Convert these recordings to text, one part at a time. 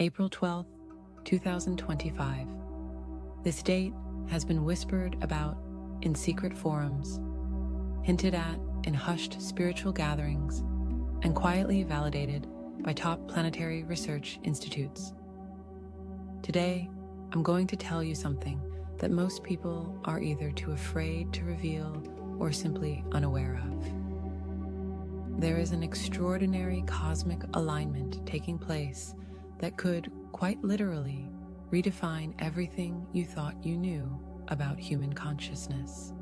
April 12th, 2025. This date has been whispered about in secret forums, hinted at in hushed spiritual gatherings, and quietly validated by top planetary research institutes. Today, I'm going to tell you something that most people are either too afraid to reveal or simply unaware of. There is an extraordinary cosmic alignment taking place that could, quite literally, redefine everything you thought you knew about human consciousness.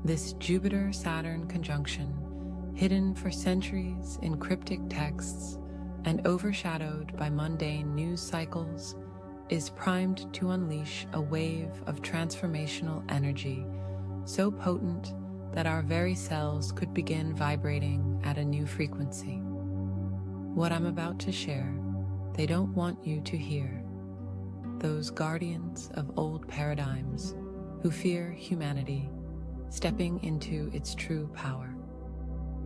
This Jupiter-Saturn conjunction, hidden for centuries in cryptic texts and overshadowed by mundane news cycles, is primed to unleash a wave of transformational energy so potent that our very cells could begin vibrating at a new frequency. What I'm about to share, they don't want you to hear. Those guardians of old paradigms who fear humanity stepping into its true power.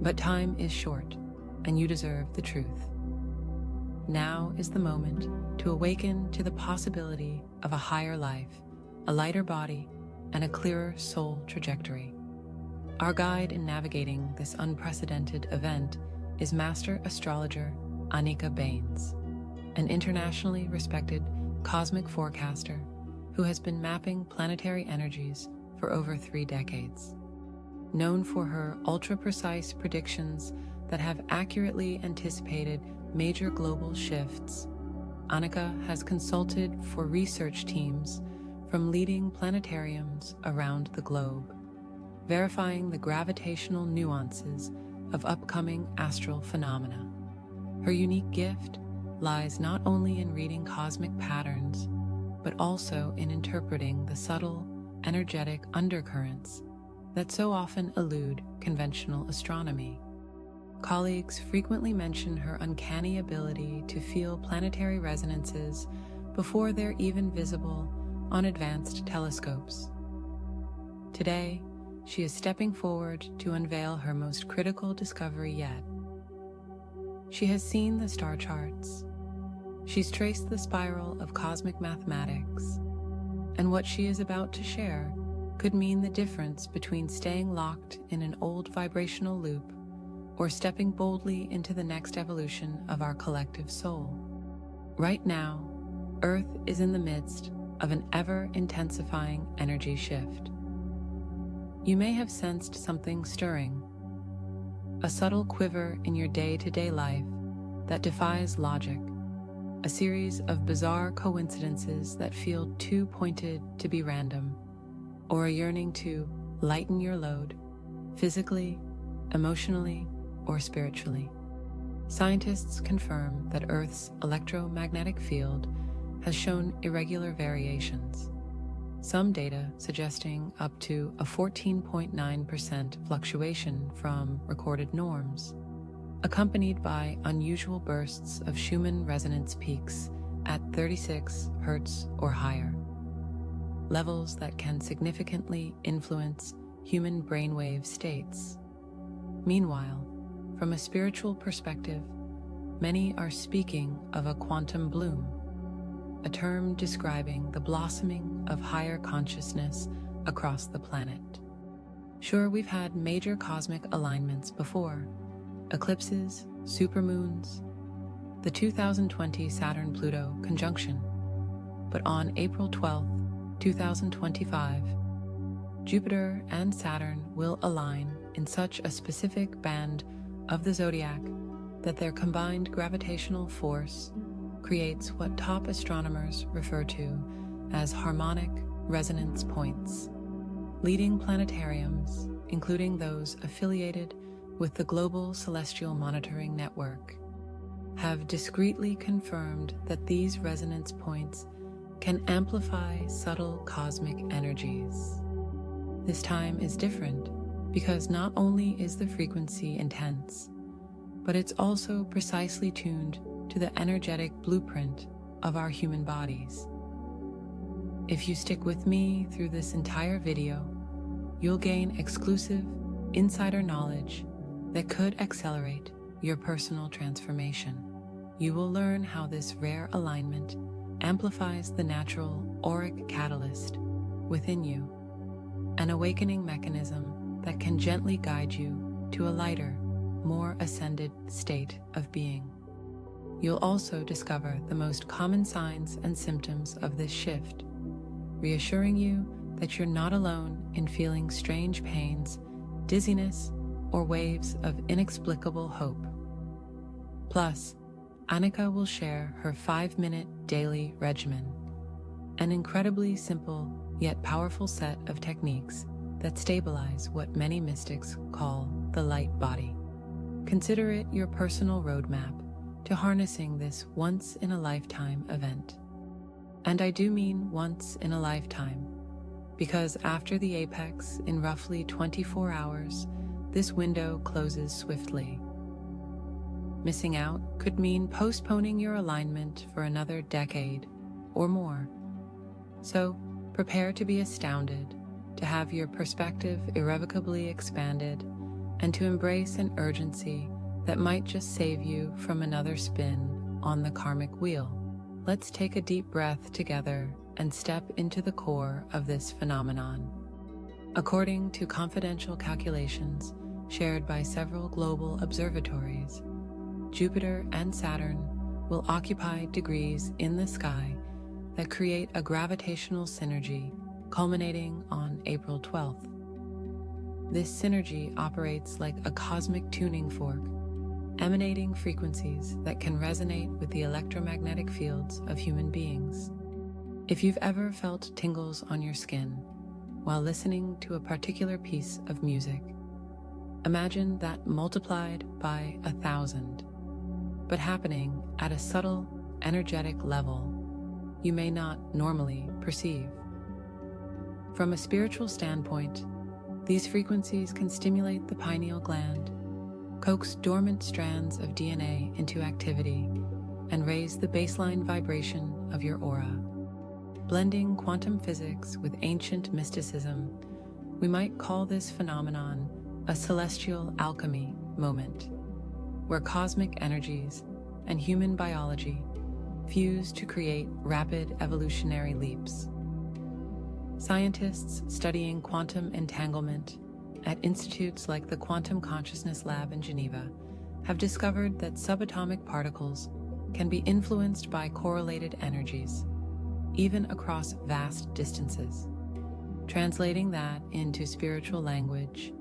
But time is short, and you deserve the truth. Now is the moment to awaken to the possibility of a higher life, a lighter body, and a clearer soul trajectory. Our guide in navigating this unprecedented event is Master Astrologer Anika Baines, an internationally respected cosmic forecaster who has been mapping planetary energies for over 3 decades. Known for her ultra-precise predictions that have accurately anticipated major global shifts, Anika has consulted for research teams from leading planetariums around the globe, verifying the gravitational nuances of upcoming astral phenomena. Her unique gift lies not only in reading cosmic patterns, but also in interpreting the subtle, energetic undercurrents that so often elude conventional astronomy. Colleagues frequently mention her uncanny ability to feel planetary resonances before they're even visible on advanced telescopes. Today, she is stepping forward to unveil her most critical discovery yet. She has seen the star charts. She's traced the spiral of cosmic mathematics, and what she is about to share could mean the difference between staying locked in an old vibrational loop or stepping boldly into the next evolution of our collective soul. Right now, Earth is in the midst of an ever-intensifying energy shift. You may have sensed something stirring, a subtle quiver in your day-to-day life that defies logic, a series of bizarre coincidences that feel too pointed to be random, or a yearning to lighten your load, physically, emotionally, or spiritually. Scientists confirm that Earth's electromagnetic field has shown irregular variations, some data suggesting up to a 14.9% fluctuation from recorded norms, accompanied by unusual bursts of Schumann resonance peaks at 36 Hz or higher, levels that can significantly influence human brainwave states. Meanwhile, from a spiritual perspective, many are speaking of a quantum bloom, a term describing the blossoming of higher consciousness across the planet. Sure, we've had major cosmic alignments before: eclipses, supermoons, the 2020 Saturn-Pluto conjunction. But on April 12th, 2025, Jupiter and Saturn will align in such a specific band of the zodiac that their combined gravitational force creates what top astronomers refer to as harmonic resonance points. Leading planetariums, including those affiliated with the Global Celestial Monitoring Network, have discreetly confirmed that these resonance points can amplify subtle cosmic energies. This time is different because not only is the frequency intense, but it's also precisely tuned to the energetic blueprint of our human bodies. If you stick with me through this entire video, you'll gain exclusive insider knowledge that could accelerate your personal transformation. you will learn how this rare alignment amplifies the natural auric catalyst within you, an awakening mechanism that can gently guide you to a lighter, more ascended state of being. You'll also discover the most common signs and symptoms of this shift, reassuring you that you're not alone in feeling strange pains, dizziness, or waves of inexplicable hope. Plus, Anika will share her 5-minute daily regimen, an incredibly simple yet powerful set of techniques that stabilize what many mystics call the light body. Consider it your personal roadmap to harnessing this once-in-a-lifetime event. And I do mean once in a lifetime, because after the apex in roughly 24 hours, this window closes swiftly. Missing out could mean postponing your alignment for another decade or more. So prepare to be astounded, to have your perspective irrevocably expanded, and to embrace an urgency that might just save you from another spin on the karmic wheel. Let's take a deep breath together and step into the core of this phenomenon. According to confidential calculations shared by several global observatories, Jupiter and Saturn will occupy degrees in the sky that create a gravitational synergy culminating on April 12th. This synergy operates like a cosmic tuning fork, emanating frequencies that can resonate with the electromagnetic fields of human beings. If you've ever felt tingles on your skin while listening to a particular piece of music, imagine that multiplied by 1,000, but happening at a subtle, energetic level you may not normally perceive. From a spiritual standpoint, these frequencies can stimulate the pineal gland, coax dormant strands of DNA into activity, and raise the baseline vibration of your aura. Blending quantum physics with ancient mysticism, we might call this phenomenon a celestial alchemy moment, where cosmic energies and human biology fuse to create rapid evolutionary leaps. Scientists studying quantum entanglement at institutes like the Quantum Consciousness Lab in Geneva have discovered that subatomic particles can be influenced by correlated energies, even across vast distances. Translating that into spiritual language,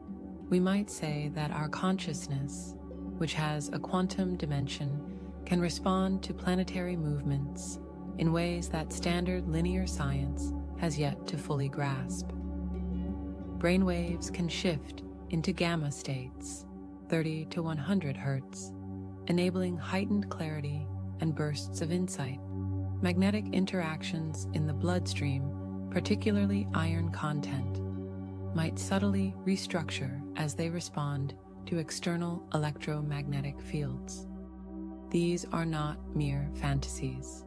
we might say that our consciousness, which has a quantum dimension, can respond to planetary movements in ways that standard linear science has yet to fully grasp. Brainwaves can shift into gamma states, 30 to 100 hertz, enabling heightened clarity and bursts of insight. Magnetic interactions in the bloodstream, particularly iron content, might subtly restructure as they respond to external electromagnetic fields. These are not mere fantasies.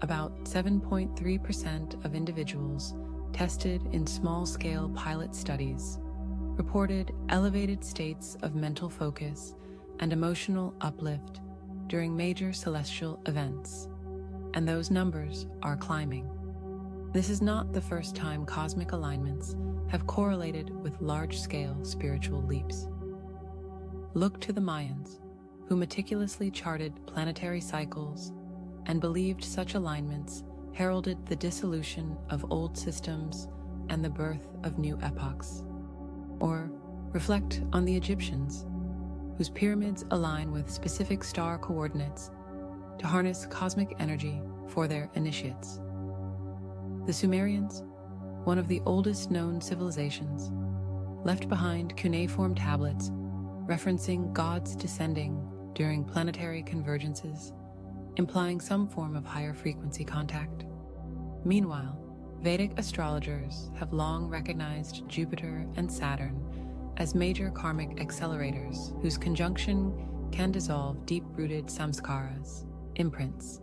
About 7.3% of individuals tested in small-scale pilot studies reported elevated states of mental focus and emotional uplift during major celestial events, and those numbers are climbing. This is not the first time cosmic alignments have correlated with large-scale spiritual leaps. Look to the Mayans, who meticulously charted planetary cycles and believed such alignments heralded the dissolution of old systems and the birth of new epochs. Or reflect on the Egyptians, whose pyramids align with specific star coordinates to harness cosmic energy for their initiates. The Sumerians, one of the oldest known civilizations, left behind cuneiform tablets referencing gods descending during planetary convergences, implying some form of higher frequency contact. Meanwhile, Vedic astrologers have long recognized Jupiter and Saturn as major karmic accelerators whose conjunction can dissolve deep-rooted samskaras, imprints.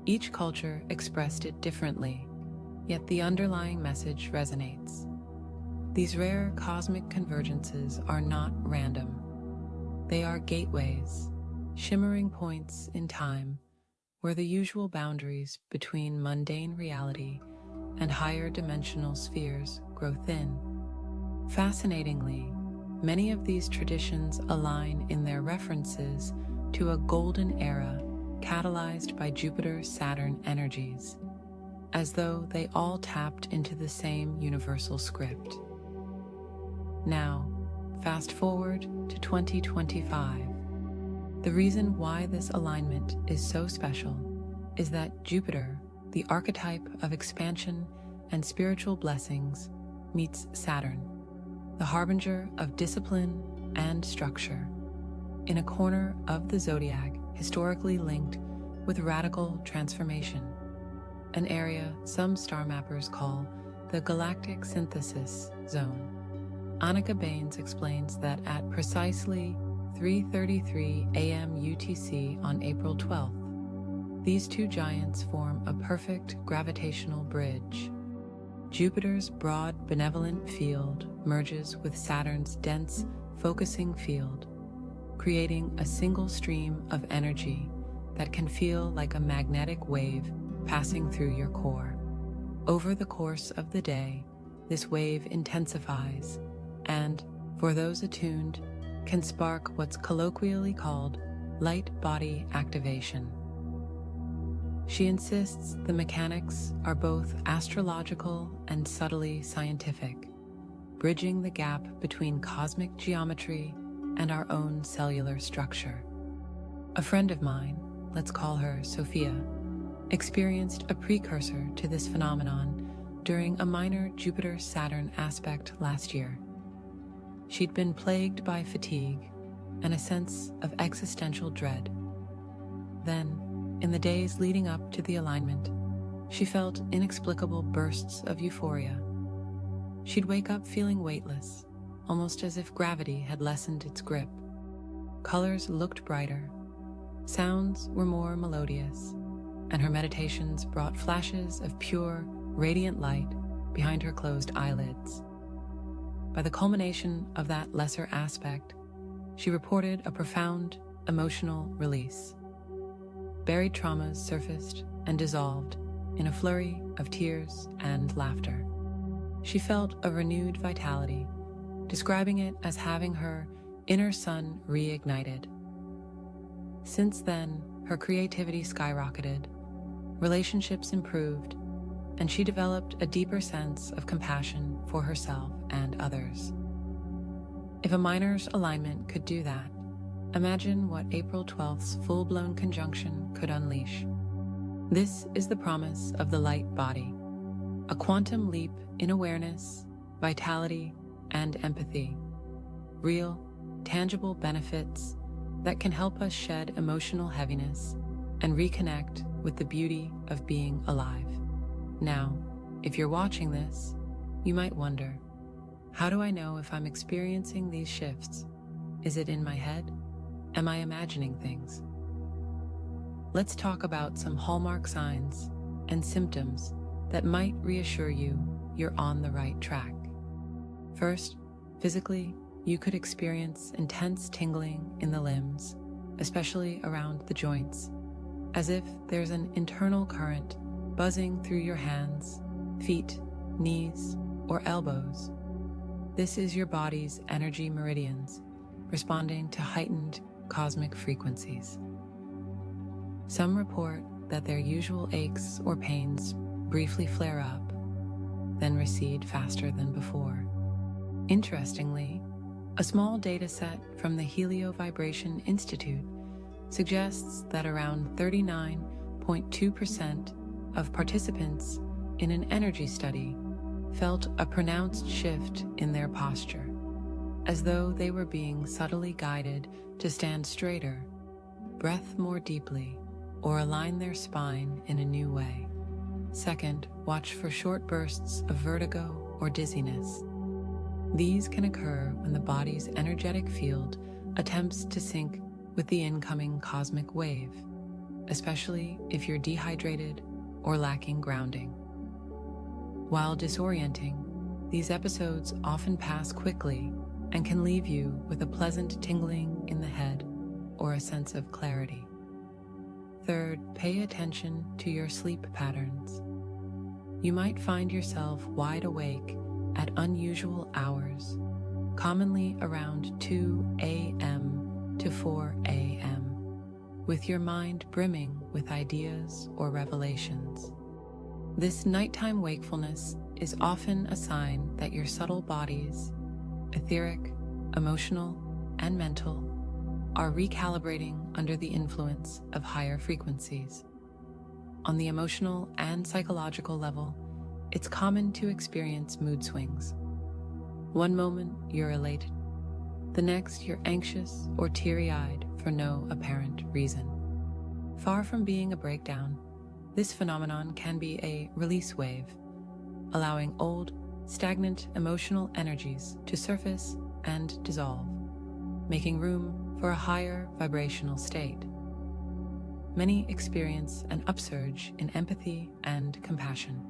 Each culture expressed it differently, yet the underlying message resonates. These rare cosmic convergences are not random. They are gateways, shimmering points in time where the usual boundaries between mundane reality and higher dimensional spheres grow thin. Fascinatingly, many of these traditions align in their references to a golden era catalyzed by Jupiter-Saturn energies, as though they all tapped into the same universal script. Now, fast forward to 2025. The reason why this alignment is so special is that Jupiter, the archetype of expansion and spiritual blessings, meets Saturn, the harbinger of discipline and structure, in a corner of the zodiac historically linked with radical transformation, an area some star mappers call the galactic synthesis zone. Anika Baines explains that at precisely 3:33 a.m. UTC on April 12th, these two giants form a perfect gravitational bridge. Jupiter's broad, benevolent field merges with Saturn's dense, focusing field, creating a single stream of energy that can feel like a magnetic wave passing through your core. Over the course of the day, this wave intensifies and, for those attuned, can spark what's colloquially called light body activation. She insists the mechanics are both astrological and subtly scientific, bridging the gap between cosmic geometry and our own cellular structure. A friend of mine, let's call her Sophia, experienced a precursor to this phenomenon during a minor Jupiter-Saturn aspect last year. She'd been plagued by fatigue and a sense of existential dread. Then, in the days leading up to the alignment, she felt inexplicable bursts of euphoria. She'd wake up feeling weightless, almost as if gravity had lessened its grip. Colors looked brighter, sounds were more melodious, and her meditations brought flashes of pure, radiant light behind her closed eyelids. By the culmination of that lesser aspect, she reported a profound emotional release. Buried traumas surfaced and dissolved in a flurry of tears and laughter. She felt a renewed vitality, describing it as having her inner sun reignited. Since then, her creativity skyrocketed, relationships improved, and she developed a deeper sense of compassion for herself and others. If a minor's alignment could do that, imagine what April 12th's full-blown conjunction could unleash. This is the promise of the light body, a quantum leap in awareness, vitality, and empathy. Real, tangible benefits that can help us shed emotional heaviness and reconnect with the beauty of being alive. Now, if you're watching this, you might wonder, how do I know if I'm experiencing these shifts? Is it in my head? Am I imagining things? Let's talk about some hallmark signs and symptoms that might reassure you you're on the right track. First, physically, you could experience intense tingling in the limbs, especially around the joints, as if there's an internal current buzzing through your hands, feet, knees, or elbows. This is your body's energy meridians responding to heightened cosmic frequencies. Some report that their usual aches or pains briefly flare up, then recede faster than before. Interestingly, a small data set from the Helio Vibration Institute suggests that around 39.2% of participants in an energy study felt a pronounced shift in their posture, as though they were being subtly guided to stand straighter, breathe more deeply, or align their spine in a new way. Second, watch for short bursts of vertigo or dizziness. These can occur when the body's energetic field attempts to sync with the incoming cosmic wave, especially if you're dehydrated or lacking grounding. While disorienting, these episodes often pass quickly and can leave you with a pleasant tingling in the head or a sense of clarity. Third, pay attention to your sleep patterns. You might find yourself wide awake at unusual hours, commonly around 2 a.m. to 4 a.m., with your mind brimming with ideas or revelations. This nighttime wakefulness is often a sign that your subtle bodies, etheric, emotional, and mental, are recalibrating under the influence of higher frequencies. On the emotional and psychological level, it's common to experience mood swings. One moment you're elated, the next you're anxious or teary-eyed for no apparent reason. Far from being a breakdown, this phenomenon can be a release wave, allowing old, stagnant emotional energies to surface and dissolve, making room for a higher vibrational state. Many experience an upsurge in empathy and compassion.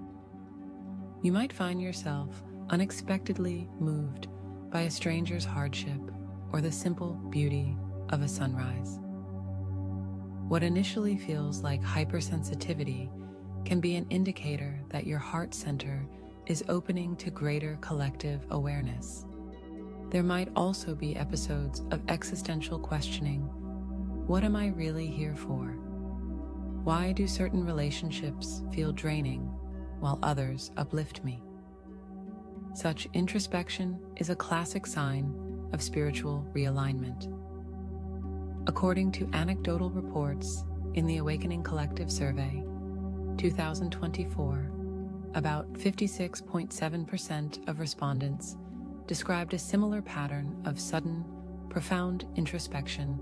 You might find yourself unexpectedly moved by a stranger's hardship or the simple beauty of a sunrise. What initially feels like hypersensitivity can be an indicator that your heart center is opening to greater collective awareness. There might also be episodes of existential questioning. What am I really here for? Why do certain relationships feel draining while others uplift me? Such introspection is a classic sign of spiritual realignment. According to anecdotal reports in the Awakening Collective Survey, 2024, about 56.7% of respondents described a similar pattern of sudden, profound introspection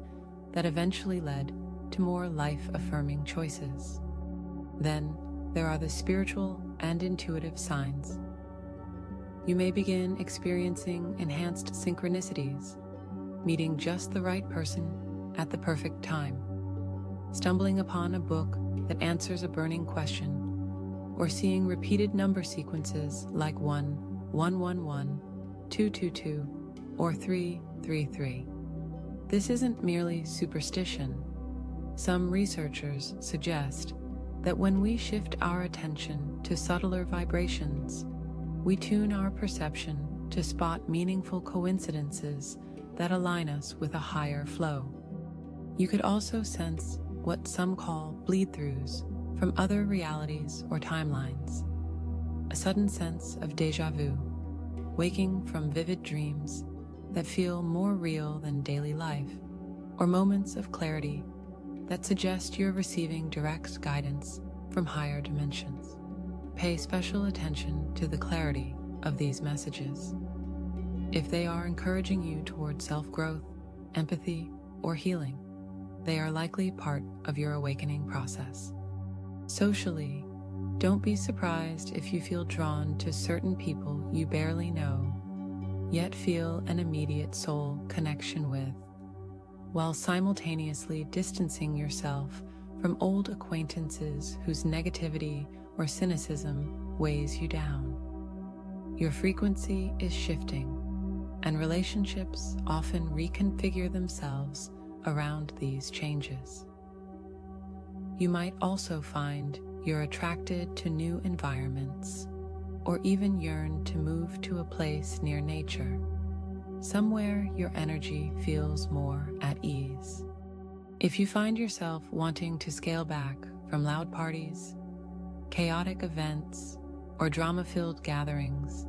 that eventually led to more life-affirming choices. Then, there are the spiritual and intuitive signs. You may begin experiencing enhanced synchronicities, meeting just the right person at the perfect time, stumbling upon a book that answers a burning question, or seeing repeated number sequences like 1, 111, 222, or 333. This isn't merely superstition. Some researchers suggest that when we shift our attention to subtler vibrations, we tune our perception to spot meaningful coincidences that align us with a higher flow. You could also sense what some call bleed-throughs from other realities or timelines, a sudden sense of déjà vu, waking from vivid dreams that feel more real than daily life, or moments of clarity that suggest you're receiving direct guidance from higher dimensions. Pay special attention to the clarity of these messages. If they are encouraging you toward self-growth, empathy, or healing, they are likely part of your awakening process. Socially, don't be surprised if you feel drawn to certain people you barely know, yet feel an immediate soul connection with, while simultaneously distancing yourself from old acquaintances whose negativity or cynicism weighs you down. Your frequency is shifting, and relationships often reconfigure themselves around these changes. You might also find you're attracted to new environments, or even yearn to move to a place near nature, somewhere your energy feels more at ease. If you find yourself wanting to scale back from loud parties, chaotic events, or drama-filled gatherings,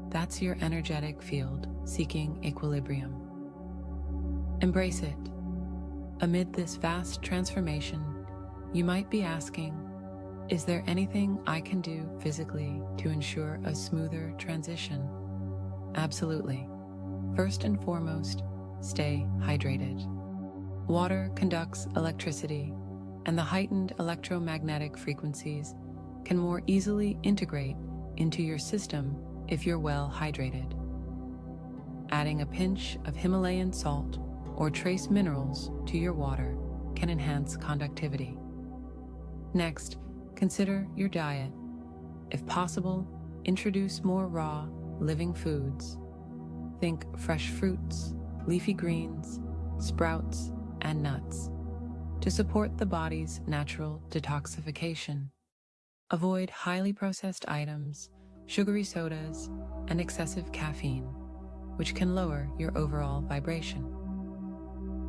that's your energetic field seeking equilibrium. Embrace it. Amid this vast transformation, you might be asking, is there anything I can do physically to ensure a smoother transition? Absolutely. First and foremost, stay hydrated. Water conducts electricity, and the heightened electromagnetic frequencies can more easily integrate into your system if you're well hydrated. Adding a pinch of Himalayan salt or trace minerals to your water can enhance conductivity. Next, consider your diet. If possible, introduce more raw, living foods. Think fresh fruits, leafy greens, sprouts, and nuts to support the body's natural detoxification. Avoid highly processed items, sugary sodas, and excessive caffeine, which can lower your overall vibration.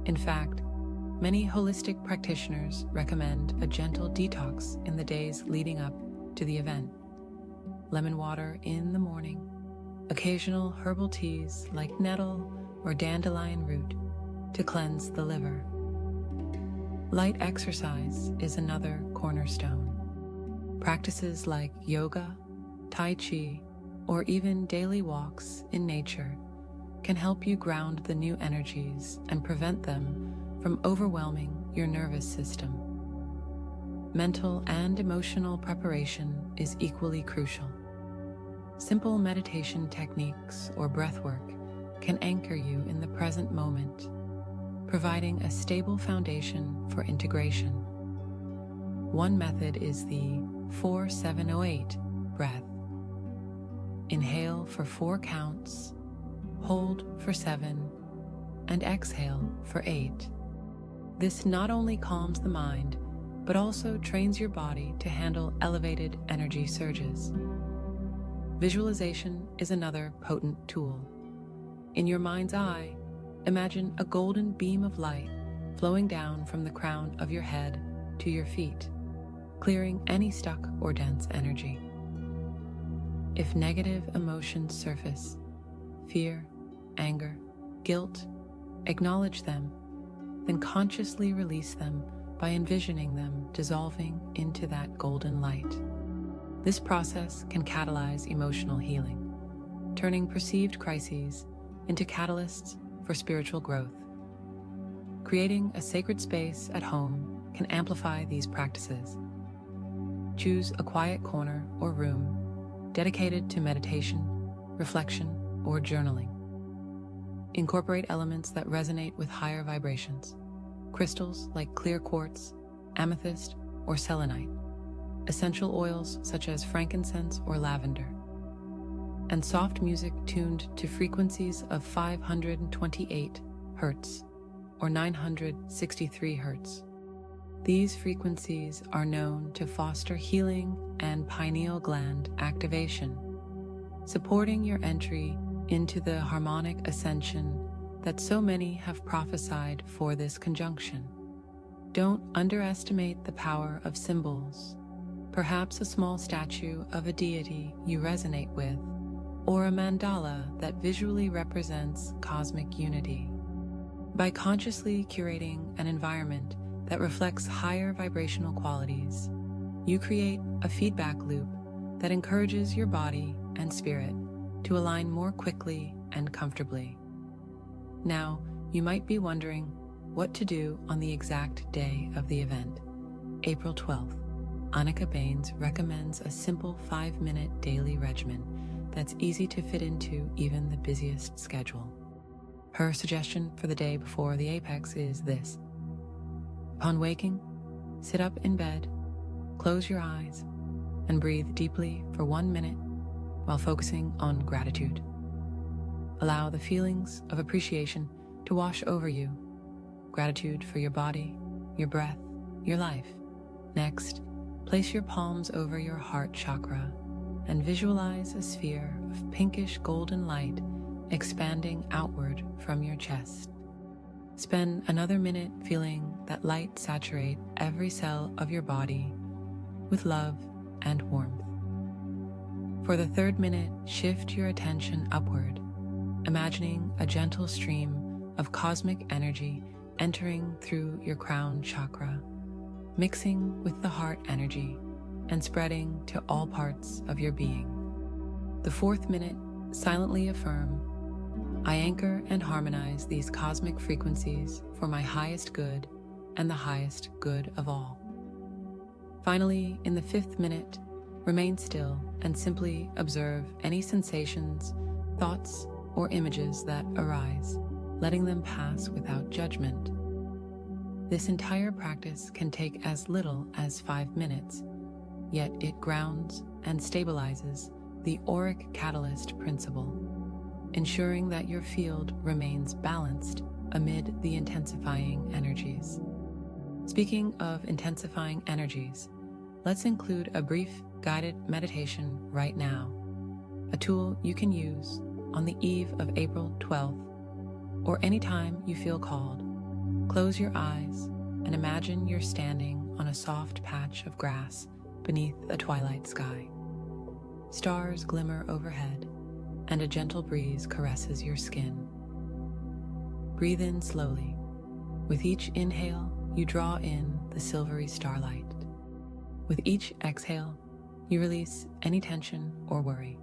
In fact, many holistic practitioners recommend a gentle detox in the days leading up to the event. Lemon water in the morning, occasional herbal teas like nettle or dandelion root to cleanse the liver. Light exercise is another cornerstone. Practices like yoga, tai chi, or even daily walks in nature can help you ground the new energies and prevent them from overwhelming your nervous system. Mental and emotional preparation is equally crucial. Simple meditation techniques or breathwork can anchor you in the present moment, providing a stable foundation for integration. One method is the 4-7-0-8 breath. Inhale for 4 counts, hold for 7, and exhale for 8. This not only calms the mind, but also trains your body to handle elevated energy surges. Visualization is another potent tool. In your mind's eye, imagine a golden beam of light flowing down from the crown of your head to your feet, clearing any stuck or dense energy. If negative emotions surface, fear, anger, guilt, acknowledge them, then consciously release them by envisioning them dissolving into that golden light. This process can catalyze emotional healing, turning perceived crises into catalysts for spiritual growth. Creating a sacred space at home can amplify these practices. Choose a quiet corner or room dedicated to meditation, reflection, or journaling. Incorporate elements that resonate with higher vibrations. Crystals like clear quartz, amethyst, or selenite. Essential oils such as frankincense or lavender. And soft music tuned to frequencies of 528 Hz or 963 Hz. These frequencies are known to foster healing and pineal gland activation, supporting your entry into the harmonic ascension that so many have prophesied for this conjunction. Don't underestimate the power of symbols. Perhaps a small statue of a deity you resonate with, or a mandala that visually represents cosmic unity. By consciously curating an environment that reflects higher vibrational qualities, you create a feedback loop that encourages your body and spirit to align more quickly and comfortably. Now, you might be wondering what to do on the exact day of the event. April 12th, Anika Baines recommends a simple 5-minute daily regimen that's easy to fit into even the busiest schedule. Her suggestion for the day before the apex is this. Upon waking, sit up in bed, close your eyes, and breathe deeply for 1 minute while focusing on gratitude. Allow the feelings of appreciation to wash over you. Gratitude for your body, your breath, your life. Next, place your palms over your heart chakra and visualize a sphere of pinkish golden light expanding outward from your chest. Spend another minute feeling that light saturate every cell of your body with love and warmth. For the 3rd minute, shift your attention upward, imagining a gentle stream of cosmic energy entering through your crown chakra, mixing with the heart energy and spreading to all parts of your being. The 4th minute, silently affirm, I anchor and harmonize these cosmic frequencies for my highest good and the highest good of all. Finally, in the 5th minute, remain still and simply observe any sensations, thoughts, or images that arise, letting them pass without judgment. This entire practice can take as little as 5 minutes, yet it grounds and stabilizes the auric catalyst principle, ensuring that your field remains balanced amid the intensifying energies. Speaking of intensifying energies, let's include a brief guided meditation right now, a tool you can use on the eve of April 12th, or anytime you feel called. Close your eyes and imagine you're standing on a soft patch of grass beneath a twilight sky. Stars glimmer overhead, and a gentle breeze caresses your skin. Breathe in slowly. With each inhale, you draw in the silvery starlight. With each exhale, you release any tension or worry.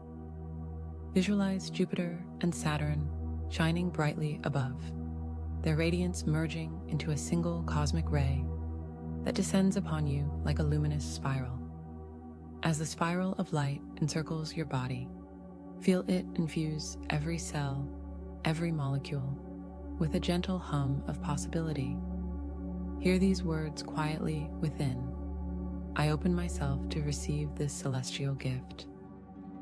Visualize Jupiter and Saturn shining brightly above, their radiance merging into a single cosmic ray that descends upon you like a luminous spiral. As the spiral of light encircles your body, feel it infuse every cell, every molecule, with a gentle hum of possibility. Hear these words quietly within. I open myself to receive this celestial gift.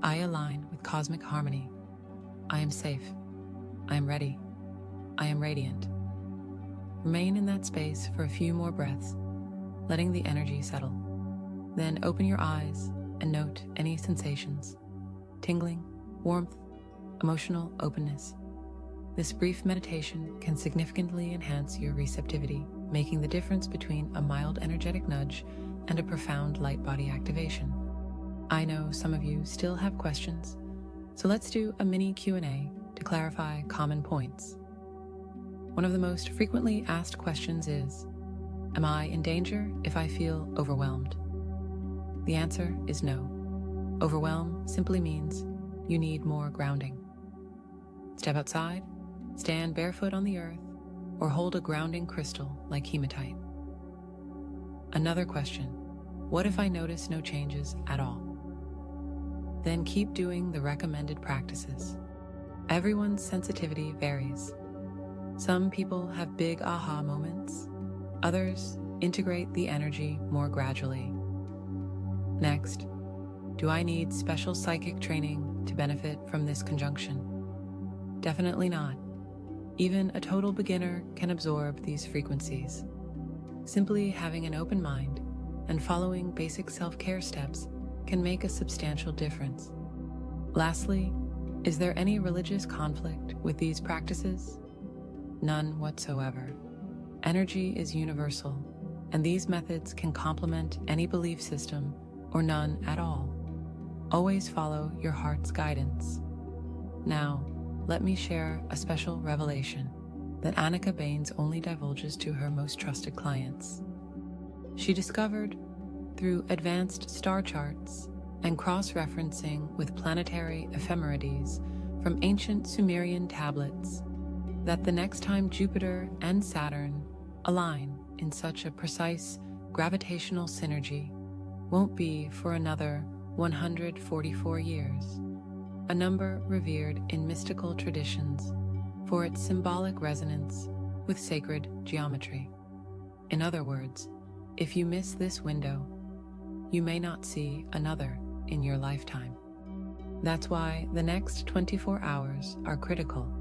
I align with cosmic harmony. I am safe. I am ready. I am radiant. Remain in that space for a few more breaths, letting the energy settle. Then open your eyes and note any sensations: tingling, warmth, emotional openness. This brief meditation can significantly enhance your receptivity, making the difference between a mild energetic nudge and a profound light body activation. I know some of you still have questions, so let's do a mini Q&A to clarify common points. One of the most frequently asked questions is, am I in danger if I feel overwhelmed? The answer is no. Overwhelm simply means you need more grounding. Step outside, stand barefoot on the earth, or hold a grounding crystal like hematite. Another question, what if I notice no changes at all? Then keep doing the recommended practices. Everyone's sensitivity varies. Some people have big aha moments. Others integrate the energy more gradually. Next, do I need special psychic training to benefit from this conjunction? Definitely not. Even a total beginner can absorb these frequencies. Simply having an open mind and following basic self-care steps can make a substantial difference. Lastly, is there any religious conflict with these practices? None whatsoever. Energy is universal, and these methods can complement any belief system or none at all. Always follow your heart's guidance. Now, let me share a special revelation that Anika Baines only divulges to her most trusted clients. She discovered, through advanced star charts and cross-referencing with planetary ephemerides from ancient Sumerian tablets, that the next time Jupiter and Saturn align in such a precise gravitational synergy won't be for another 144 years, a number revered in mystical traditions for its symbolic resonance with sacred geometry. In other words, if you miss this window, you may not see another in your lifetime. That's why the next 24 hours are critical.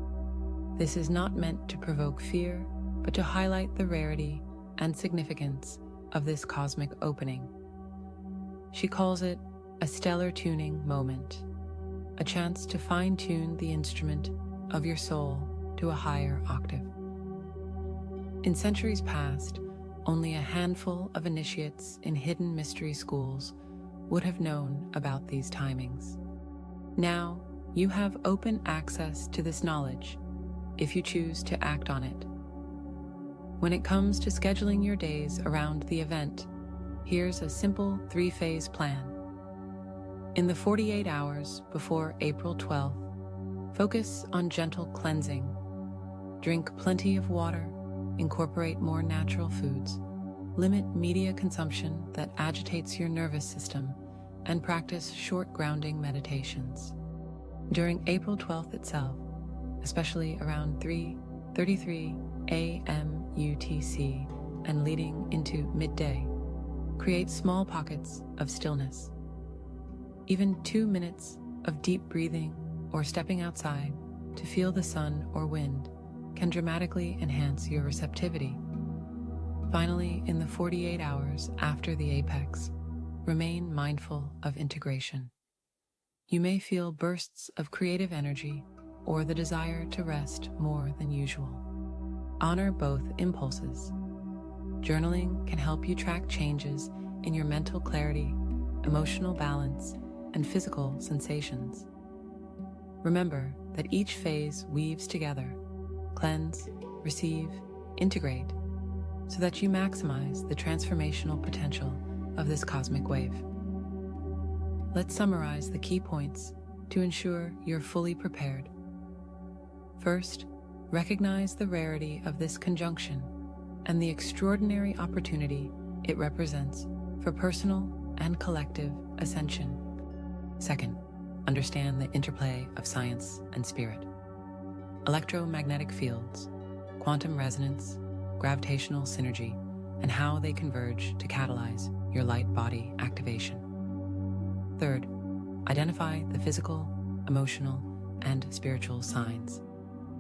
This is not meant to provoke fear, but to highlight the rarity and significance of this cosmic opening. She calls it a stellar tuning moment, a chance to fine-tune the instrument of your soul to a higher octave. In centuries past, only a handful of initiates in hidden mystery schools would have known about these timings. Now, you have open access to this knowledge if you choose to act on it. When it comes to scheduling your days around the event, here's a simple 3-phase plan. In the 48 hours before April 12th, focus on gentle cleansing. Drink plenty of water, incorporate more natural foods, limit media consumption that agitates your nervous system, and practice short grounding meditations. During April 12th itself, especially around 3:33 a.m. UTC and leading into midday, create small pockets of stillness. Even 2 minutes of deep breathing or stepping outside to feel the sun or wind can dramatically enhance your receptivity. Finally, in the 48 hours after the apex, remain mindful of integration. You may feel bursts of creative energy or the desire to rest more than usual. Honor both impulses. Journaling can help you track changes in your mental clarity, emotional balance, and physical sensations. Remember that each phase weaves together: cleanse, receive, integrate, so that you maximize the transformational potential of this cosmic wave. Let's summarize the key points to ensure you're fully prepared. First, recognize the rarity of this conjunction and the extraordinary opportunity it represents for personal and collective ascension. Second, understand the interplay of science and spirit. Electromagnetic fields, quantum resonance, gravitational synergy, and how they converge to catalyze your light body activation. Third, identify the physical, emotional, and spiritual signs.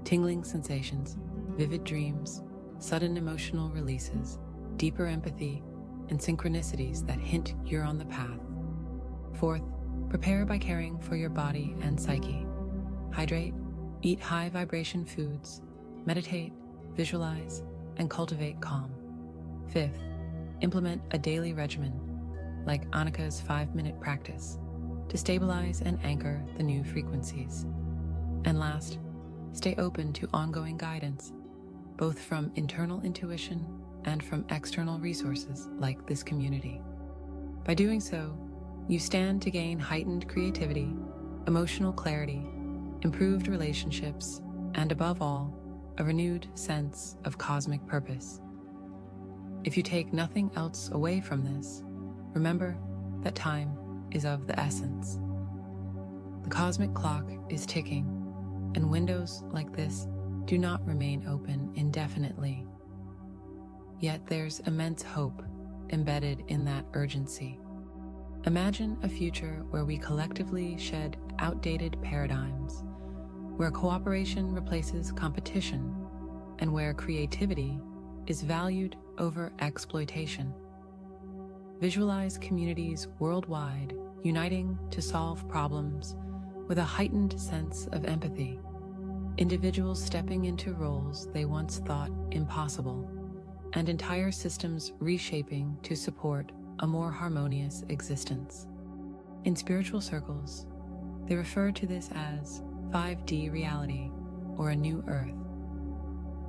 Tingling sensations, vivid dreams, sudden emotional releases, deeper empathy, and synchronicities that hint you're on the path. Fourth, prepare by caring for your body and psyche. Hydrate, eat high vibration foods, meditate, visualize, and cultivate calm. Fifth, implement a daily regimen, like Anika's 5-minute practice, to stabilize and anchor the new frequencies. And last, stay open to ongoing guidance, both from internal intuition and from external resources like this community. By doing so, you stand to gain heightened creativity, emotional clarity, improved relationships, and above all, a renewed sense of cosmic purpose. If you take nothing else away from this, remember that time is of the essence. The cosmic clock is ticking, and windows like this do not remain open indefinitely. Yet there's immense hope embedded in that urgency. Imagine a future where we collectively shed outdated paradigms, where cooperation replaces competition, and where creativity is valued over exploitation. Visualize communities worldwide uniting to solve problems with a heightened sense of empathy, individuals stepping into roles they once thought impossible, and entire systems reshaping to support a more harmonious existence. In spiritual circles, they refer to this as 5D reality, or a new Earth.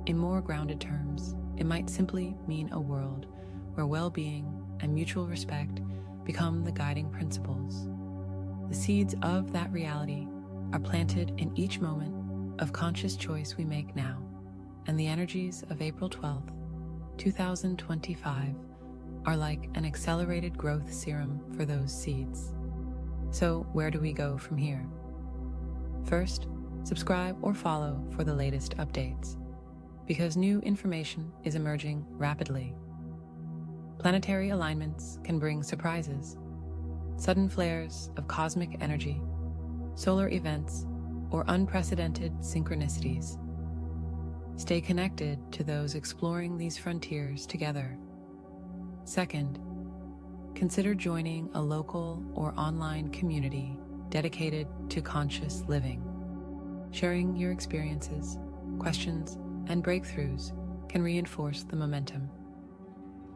In more grounded terms, it might simply mean a world where well-being and mutual respect become the guiding principles. The seeds of that reality are planted in each moment of conscious choice we make now, and the energies of April 12th, 2025 are like an accelerated growth serum for those seeds. So where do we go from here? First, subscribe or follow for the latest updates, because new information is emerging rapidly. Planetary alignments can bring surprises, sudden flares of cosmic energy, solar events, or unprecedented synchronicities. Stay connected to those exploring these frontiers together. Second, consider joining a local or online community dedicated to conscious living. Sharing your experiences, questions, and breakthroughs can reinforce the momentum.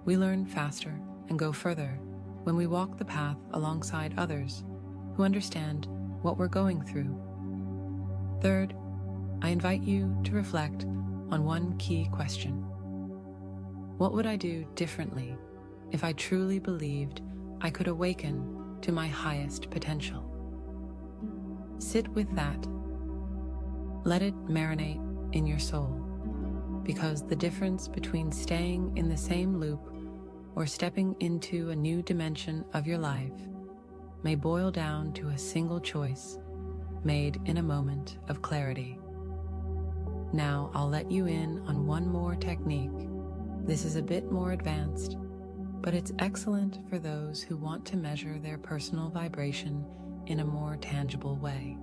We learn faster and go further when we walk the path alongside others who understand what we're going through. Third, I invite you to reflect on one key question. What would I do differently if I truly believed I could awaken to my highest potential? Sit with that. Let it marinate in your soul, because the difference between staying in the same loop or stepping into a new dimension of your life may boil down to a single choice made in a moment of clarity. Now I'll let you in on one more technique. This is a bit more advanced, but it's excellent for those who want to measure their personal vibration in a more tangible way.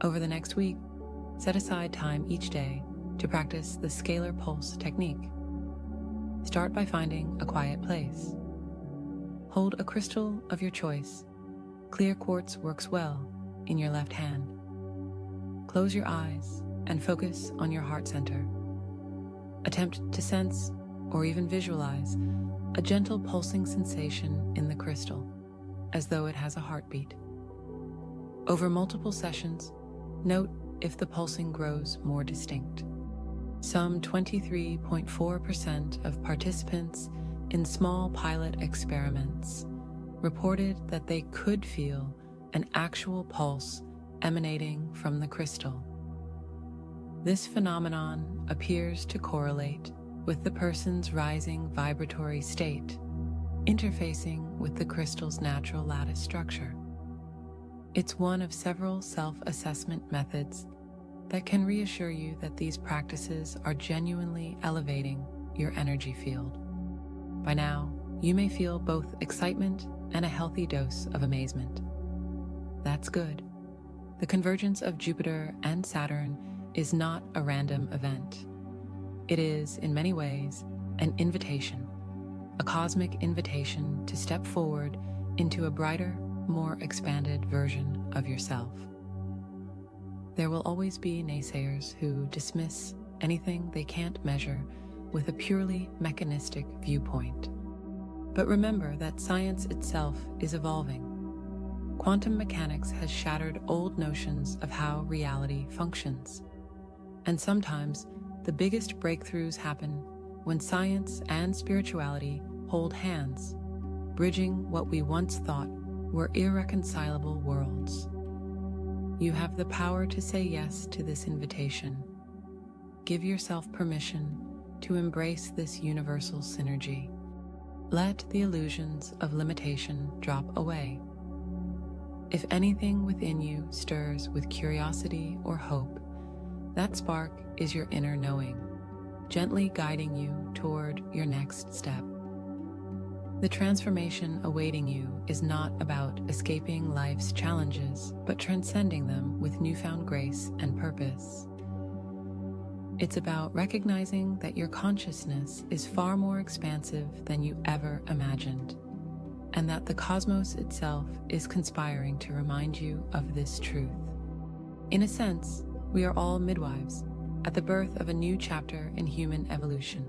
Over the next week, set aside time each day to practice the scalar pulse technique. Start by finding a quiet place. Hold a crystal of your choice. Clear quartz works well in your left hand. Close your eyes and focus on your heart center. Attempt to sense or even visualize a gentle pulsing sensation in the crystal, as though it has a heartbeat. Over multiple sessions, note if the pulsing grows more distinct. Some 23.4% of participants in small pilot experiments reported that they could feel an actual pulse emanating from the crystal. This phenomenon appears to correlate with the person's rising vibratory state, interfacing with the crystal's natural lattice structure. It's one of several self-assessment methods that can reassure you that these practices are genuinely elevating your energy field. By now, you may feel both excitement and a healthy dose of amazement. That's good. The convergence of Jupiter and Saturn is not a random event. It is, in many ways, an invitation, a cosmic invitation to step forward into a brighter, more expanded version of yourself. There will always be naysayers who dismiss anything they can't measure with a purely mechanistic viewpoint. But remember that science itself is evolving. Quantum mechanics has shattered old notions of how reality functions. And sometimes, the biggest breakthroughs happen when science and spirituality hold hands, bridging what we once thought were irreconcilable worlds. You have the power to say yes to this invitation. Give yourself permission to embrace this universal synergy. Let the illusions of limitation drop away. If anything within you stirs with curiosity or hope, that spark is your inner knowing, gently guiding you toward your next step. The transformation awaiting you is not about escaping life's challenges, but transcending them with newfound grace and purpose. It's about recognizing that your consciousness is far more expansive than you ever imagined, and that the cosmos itself is conspiring to remind you of this truth. In a sense, we are all midwives at the birth of a new chapter in human evolution.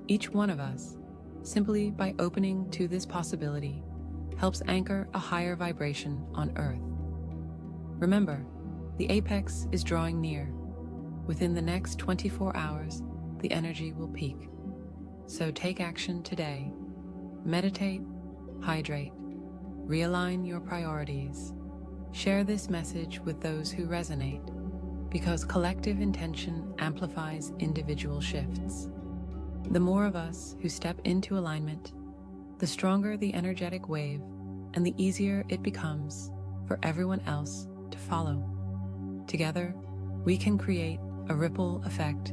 Each one of us, simply by opening to this possibility, helps anchor a higher vibration on Earth. Remember, the apex is drawing near. Within the next 24 hours, the energy will peak. So take action today. Meditate, hydrate, realign your priorities. Share this message with those who resonate, because collective intention amplifies individual shifts. The more of us who step into alignment, the stronger the energetic wave and the easier it becomes for everyone else to follow. Together, we can create a ripple effect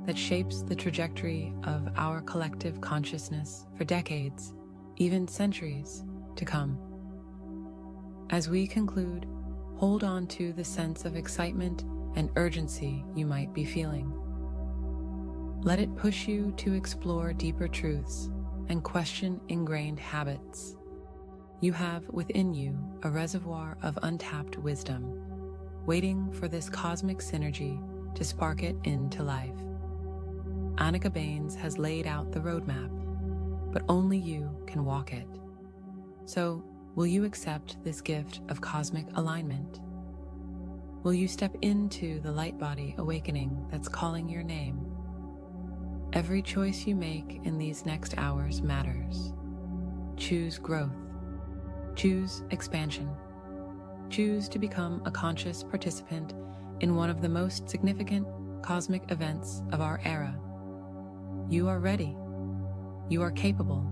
that shapes the trajectory of our collective consciousness for decades, even centuries, to come. As we conclude, hold on to the sense of excitement and urgency you might be feeling. Let it push you to explore deeper truths and question ingrained habits. You have within you a reservoir of untapped wisdom, waiting for this cosmic synergy to spark it into life. Anika Baines has laid out the roadmap, but only you can walk it. So, will you accept this gift of cosmic alignment? Will you step into the light body awakening that's calling your name? Every choice you make in these next hours matters. Choose growth. Choose expansion. Choose to become a conscious participant in one of the most significant cosmic events of our era. You are ready. You are capable.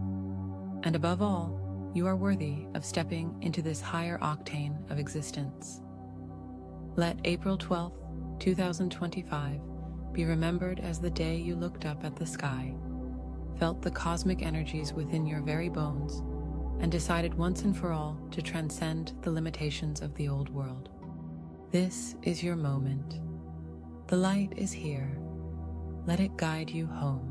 And above all, you are worthy of stepping into this higher octane of existence. Let April 12th, 2025 be remembered as the day you looked up at the sky, felt the cosmic energies within your very bones, and decided once and for all to transcend the limitations of the old world. This is your moment. The light is here. Let it guide you home.